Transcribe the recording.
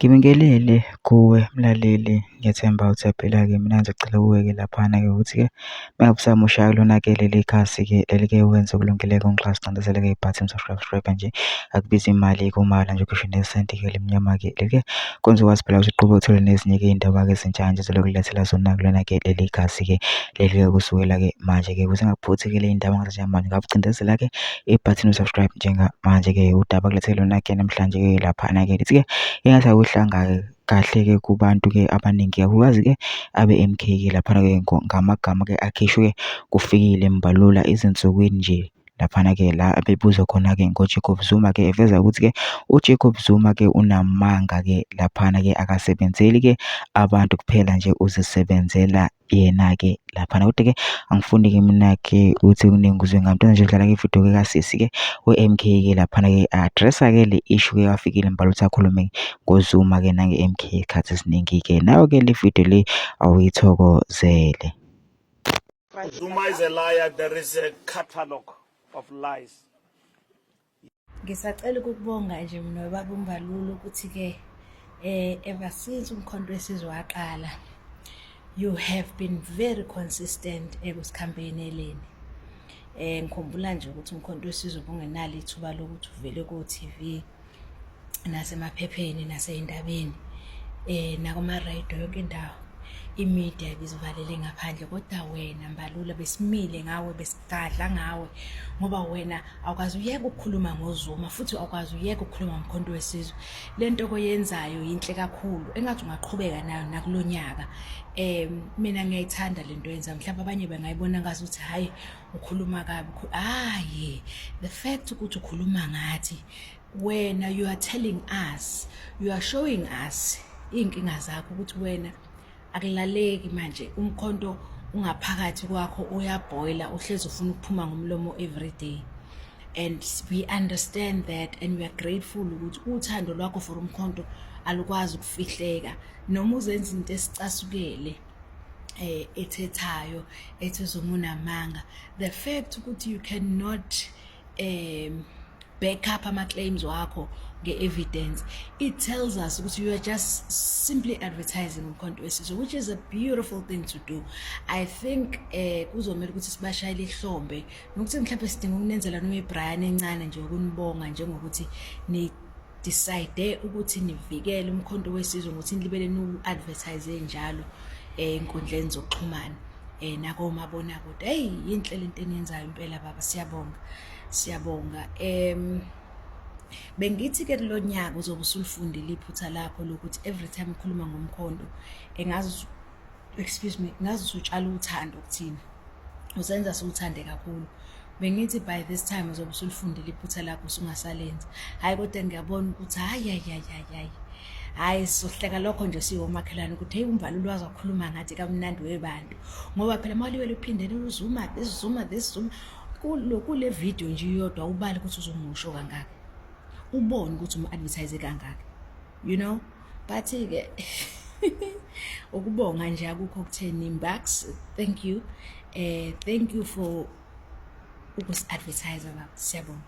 Ngibingelele kuwe mlaleli, ngiyethemba uthaphelake. Mina ngizocela kuwe-ke laphana-ke ukuthi-ke mengabe usamusha kulona-ke leli khasi-ke leli-ke wenze ukulungeleka ungixhasicindezele-ke i-button subscribe nje akubizi imali kumala nje kusho nesenti-ke limnyama-ke leli-ke kwenza ukwazi phela ukuthi uqhube uthole nezinye-ke iy'ndaba-ke ezintsha nje zokulethela zona kulona-ke leli khasi-ke leli-ke kusukela-ke manje-ke ukuze ngakuphuthi-ke le y'ndaba njengamanje ngakucindezela-ke i-button subscribe njengamanje-ke udaba kulethele lona-ke namhlanje-ke laphana-ke lithi-ke engathi akuhlanga-ke kahle-ke kubantu-ke abaningi kakhulukazi-ke abe-MK-ke laphana-ke ngamagama-ke akhishwe-ke kufikile Mbalula ezinsukwini nje laphana-ke la bebuzwa khona-ke ngo-Jacob Zuma-ke eveza ukuthi-ke uJacob Zuma-ke unamanga-ke laphana-ke akasebenzeli-ke abantu kuphela nje uzisebenzela yena-ke laphana. Kodwa-ke angifuni-ke mina-ke ukuthi kuningi uzwe ngami nje udlala-ke ividiyo-ke kasisi-ke we-MK-ke laphana-ke a-addressa-ke le issue-ke kafikile Mbalula ukuthi akhulume ngoZuma-ke nange-MK isikhathi esiningi-ke. Nayo-ke le video le awuyithokozele. Zuma is a liar. There is a catalog of lies. Ngisacela ukukubonga nje mina baba uMbalula ukuthi-ke ever since umkhonto wesizwe waqala you have been very consistent ekusikhambeni. Ngikhumbula nje ukuthi umkhonto wesizwe bungenalo ithuba lokuthi uvele ku-TV nasemaphepheni nasey'ndabeni nakuma-radio yonke indawo i-media ibizivalele ngaphandle, kodwa wena Mbalula besimile ngawe, besigadla ngawe ngoba wena awukwazi uyeka ukukhuluma ngoZuma futhi awukwazi uyeka ukukhuluma ngomkhonto wesizwe. Le nto oyenzayo yinhle kakhulu engathi ungaqhubeka nayo nakulo nyaka. Mina ngiyayithanda le nto yenza, mhlawumbe abanye bengayibona ngazuthi hayi ukhuluma kabi. Hayi, the fact ukuthi ukhuluma ngathi wena, you are telling us, you are showing us iy'nkinga zakho ukuthi wena akulaleki manje, umkhonto ungaphakathi kwakho uyabhoyila, uhlezi ufuna ukuphuma ngomlomo every day, and we understand that and we are grateful ukuthi uthando lwakho for umkhonto alukwazi ukufihleka noma uzenza izinto esicasukele ethethayo ethi Zuma unamanga. The fact ukuthi you cannot back up ama-claims wakho nge-evidence, it tells us ukuthi you are just simply advertising umkhonto wesizwe, which is a beautiful thing to do. I think kuzomela ukuthi sibashayele ihlombe nokuthi mhlawumbe sidinga ukunenzela noma iBrian encane nje ukunibonga njengokuthi ni decide ukuthi nivikele umkhonto wesizwe ngokuthi nilibele nu-advertise njalo enkundleni zokuxhumana nakomabonakude. Hey, yinhle lento eniyenzayo impela baba, siyabonga. Bengithi-ke lo nyaka uzobe usulifundile iphutha lakho lokuthi every time ukhuluma ngomkhonto ngazi usutshala uthando kuthina, usenza siwuthande kakhulu. Bengithi by this time uzobe usulifundile iphutha lakho usungasalenza. Hayi kodwa ngiyabona ukuthi hayi sohleka lokho nje siwomakhelwane ukuthi hey uMbalula wazokhuluma ngathi kamnandi webantu ngoba phela maliwele uphindele uZuma this Zuma kule video nje iyodwa ubali ukuthi uzomusho kangaka, ubone ukuthi advertise kangaka, you know. But-ke ukubonga nje akukho kutheni Mbax, thank you for ukus-advertise baba, siyabonga.